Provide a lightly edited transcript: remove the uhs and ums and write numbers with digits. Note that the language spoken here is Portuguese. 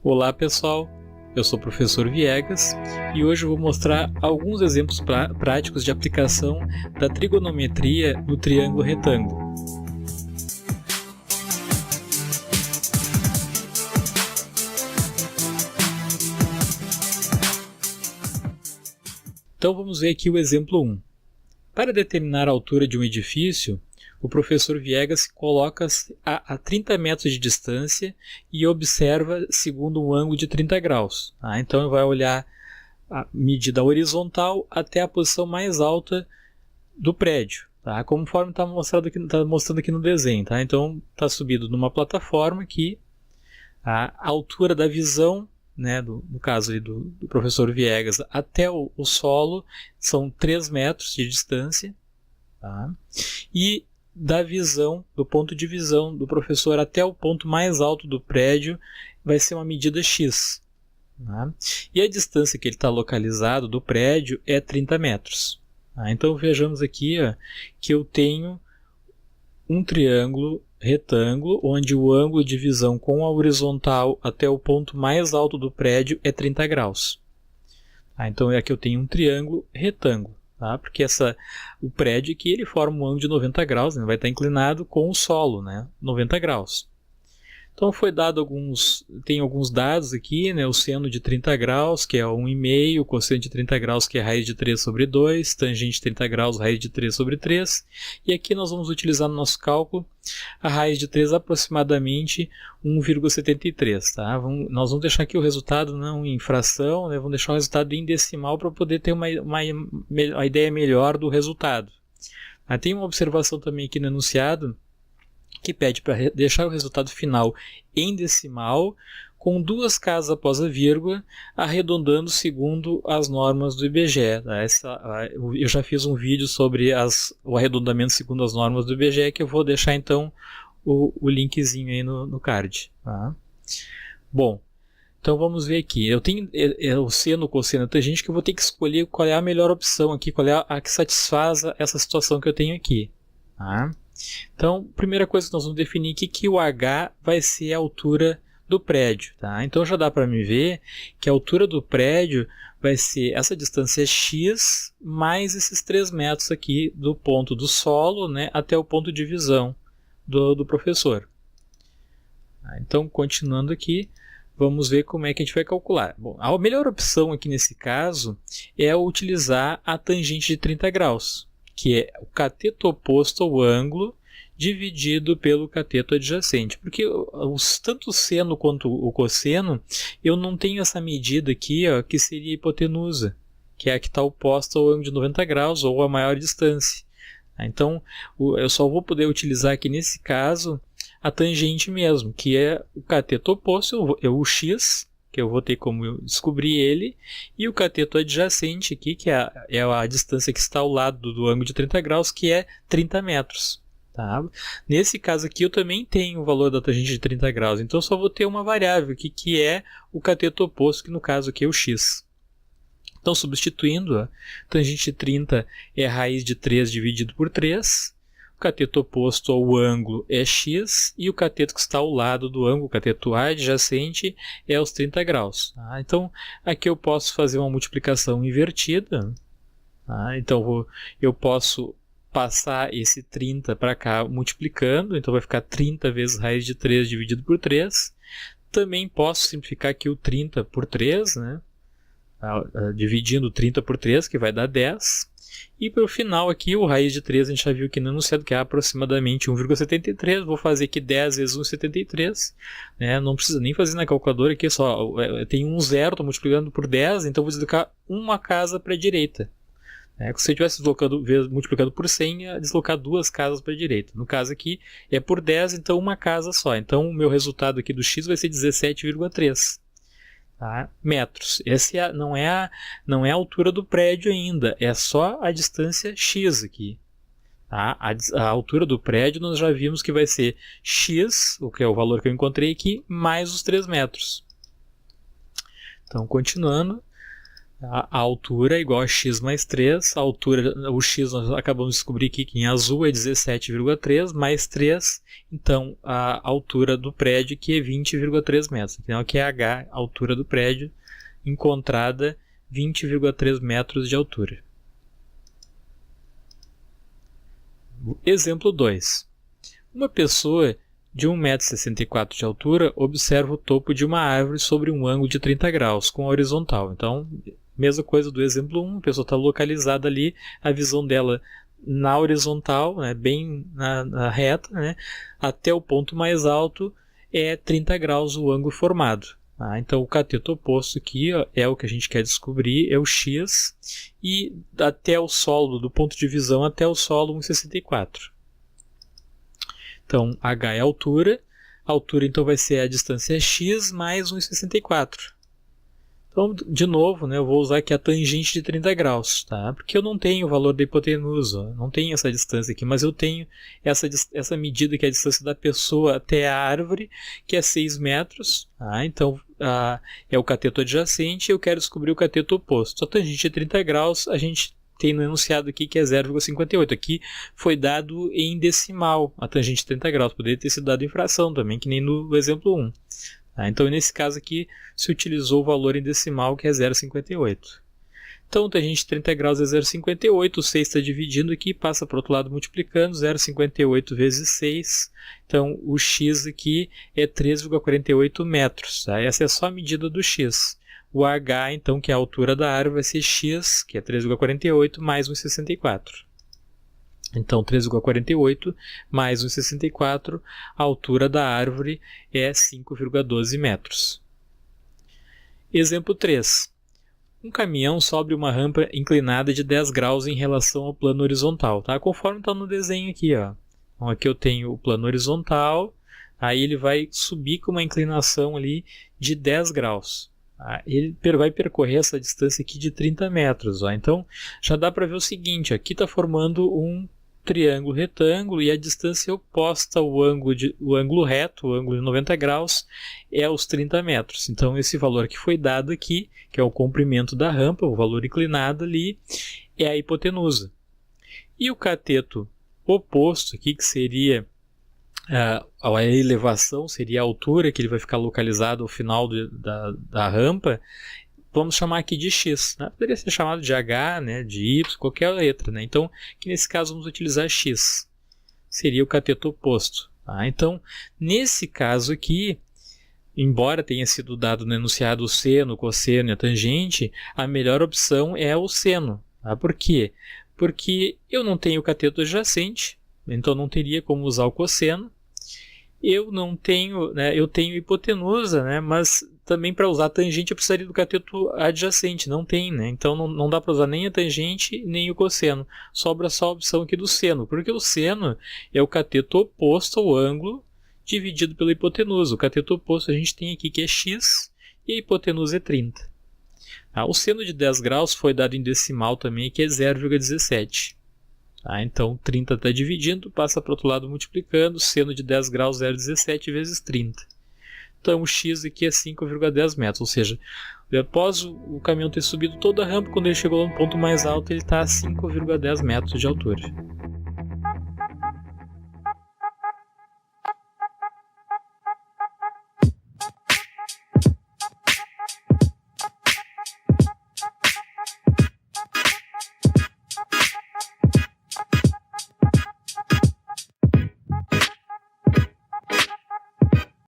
Olá pessoal, eu sou o professor Viegas e hoje eu vou mostrar alguns exemplos práticos de aplicação da trigonometria no triângulo retângulo. Então vamos ver aqui o exemplo 1. Para determinar a altura de um edifício, o professor Viegas coloca a 30 metros de distância e observa segundo um ângulo de 30 graus. Então ele vai olhar a medida horizontal até a posição mais alta do prédio, conforme está mostrando aqui no desenho. Então está subido numa plataforma que a altura da visão, no caso ali do professor Viegas, até o solo são 3 metros de distância. E da visão, do ponto de visão do professor até o ponto mais alto do prédio, vai ser uma medida X. E a distância que ele está localizado do prédio é 30 metros. Então vejamos aqui que eu tenho um triângulo retângulo, onde o ângulo de visão com a horizontal até o ponto mais alto do prédio é 30 graus. Então aqui eu tenho um triângulo retângulo. Porque o prédio aqui ele forma um ângulo de 90 graus, vai estar inclinado com o solo, 90 graus. Então tem alguns dados aqui, o seno de 30 graus, que é 1,5, o cosseno de 30 graus, que é raiz de 3 sobre 2, tangente de 30 graus, raiz de 3 sobre 3, e aqui nós vamos utilizar no nosso cálculo a raiz de 3 aproximadamente 1,73. Nós vamos deixar aqui o resultado não em fração, vamos deixar o resultado em decimal para poder ter uma ideia melhor do resultado. Tem uma observação também aqui no enunciado, que pede para deixar o resultado final em decimal, com 2 casas após a vírgula, arredondando segundo as normas do IBGE. Eu já fiz um vídeo sobre o arredondamento segundo as normas do IBGE, que eu vou deixar então o linkzinho aí no card. Bom, então vamos ver aqui. Eu tenho o seno, o cosseno, tem gente que eu vou ter que escolher qual é a melhor opção aqui, qual é a que satisfaz essa situação que eu tenho aqui. Então, primeira coisa que nós vamos definir aqui, que o H vai ser a altura do prédio. Então já dá para me ver que a altura do prédio vai ser essa distância X mais esses 3 metros aqui do ponto do solo, até o ponto de visão do professor. Então, continuando aqui, vamos ver como é que a gente vai calcular. Bom, a melhor opção aqui nesse caso é utilizar a tangente de 30 graus. Que é o cateto oposto ao ângulo dividido pelo cateto adjacente. Porque tanto o seno quanto o cosseno, eu não tenho essa medida aqui, que seria a hipotenusa, que é a que está oposta ao ângulo de 90 graus ou a maior distância. Então, eu só vou poder utilizar aqui nesse caso a tangente mesmo, que é o cateto oposto, o X, que eu vou ter como descobrir ele, e o cateto adjacente aqui, que é a distância que está ao lado do ângulo de 30 graus, que é 30 metros. Nesse caso aqui eu também tenho o valor da tangente de 30 graus, então eu só vou ter uma variável aqui, que é o cateto oposto, que no caso aqui é o x. Então, substituindo, a tangente de 30 é a raiz de 3 dividido por 3, o cateto oposto ao ângulo é x, e o cateto que está ao lado do ângulo, o cateto adjacente, é os 30 graus. Então, aqui eu posso fazer uma multiplicação invertida. Então, eu posso passar esse 30 para cá multiplicando, então vai ficar 30 vezes raiz de 3 dividido por 3. Também posso simplificar aqui o 30 por 3, dividindo 30 por 3, que vai dar 10. E para o final aqui, o raiz de 3 a gente já viu aqui no enunciado, que é aproximadamente 1,73. Vou fazer aqui 10 vezes 1,73. Não precisa nem fazer na calculadora aqui, tem um zero, estou multiplicando por 10, então vou deslocar uma casa para a direita. Se eu estivesse multiplicando por 100, ia deslocar 2 casas para a direita. No caso aqui é por 10, então uma casa só. Então o meu resultado aqui do x vai ser 17,3. Metros. Essa não é a altura do prédio ainda, é só a distância x aqui. A altura do prédio nós já vimos que vai ser x, o que é o valor que eu encontrei aqui, mais os 3 metros. Então, continuando, A altura é igual a x mais 3, a altura, o x nós acabamos de descobrir aqui que em azul é 17,3 mais 3, então a altura do prédio aqui é 20,3 metros. Então aqui é h, a altura do prédio, encontrada 20,3 metros de altura. Exemplo 2. Uma pessoa de 1,64 m de altura observa o topo de uma árvore sobre um ângulo de 30 graus, com a horizontal. Então, mesma coisa do exemplo 1, a pessoa está localizada ali, a visão dela na horizontal, né, bem na reta, né, até o ponto mais alto é 30 graus o ângulo formado. Então o cateto oposto aqui é o que a gente quer descobrir, é o x, e até o solo, do ponto de visão até o solo 1,64. Então h é a altura então vai ser a distância x mais 1,64. Então, de novo, né, eu vou usar aqui a tangente de 30 graus, tá? Porque eu não tenho o valor da hipotenusa, não tenho essa distância aqui, mas eu tenho essa medida que é a distância da pessoa até a árvore, que é 6 metros. Tá? Então, é o cateto adjacente e eu quero descobrir o cateto oposto. A tangente de 30 graus, a gente tem no enunciado aqui que é 0,58. Aqui foi dado em decimal a tangente de 30 graus, poderia ter sido dado em fração também, que nem no exemplo 1. Então, nesse caso aqui, se utilizou o valor em decimal, que é 0,58. Então, a tangente de 30 graus é 0,58, o 6 está dividindo aqui, passa para o outro lado multiplicando, 0,58 vezes 6. Então, o x aqui é 3,48 metros. Tá? Essa é só a medida do x. O h, então, que é a altura da árvore, vai ser x, que é 3,48, mais 1,64. Então, 3,48 mais 1,64, a altura da árvore é 5,12 metros. Exemplo 3. Um caminhão sobe uma rampa inclinada de 10 graus em relação ao plano horizontal, tá? Conforme está no desenho aqui, ó. Então, aqui eu tenho o plano horizontal, aí ele vai subir com uma inclinação ali de 10 graus. Ele vai percorrer essa distância aqui de 30 metros. Ó. Então, já dá para ver o seguinte, aqui está formando um triângulo retângulo e a distância oposta ao ângulo reto, o ângulo de 90 graus, é os 30 metros. Então, esse valor que foi dado aqui, que é o comprimento da rampa, o valor inclinado ali, é a hipotenusa. E o cateto oposto aqui, que seria a elevação, seria a altura que ele vai ficar localizado ao final da rampa, vamos chamar aqui de x. Né? Poderia ser chamado de h, né, de y, qualquer letra. Né? Então, aqui nesse caso, vamos utilizar x. Seria o cateto oposto. Tá? Então, nesse caso aqui, embora tenha sido dado no enunciado o seno, o cosseno e a tangente, a melhor opção é o seno. Tá? Por quê? Porque eu não tenho o cateto adjacente, então não teria como usar o cosseno. Eu não tenho, né, eu tenho hipotenusa, né, mas também para usar a tangente eu precisaria do cateto adjacente, não tem, né, então não dá para usar nem a tangente nem o cosseno, sobra só a opção aqui do seno, porque o seno é o cateto oposto ao ângulo dividido pela hipotenusa. O cateto oposto a gente tem aqui que é x e a hipotenusa é 30. O seno de 10 graus foi dado em decimal também, que é 0,17. Então 30 está dividindo, passa para o outro lado multiplicando, seno de 10 graus 0,17 vezes 30. Então o x aqui é 5,10 metros, ou seja, após o caminhão ter subido toda a rampa, quando ele chegou no ponto mais alto, ele está a 5,10 metros de altura.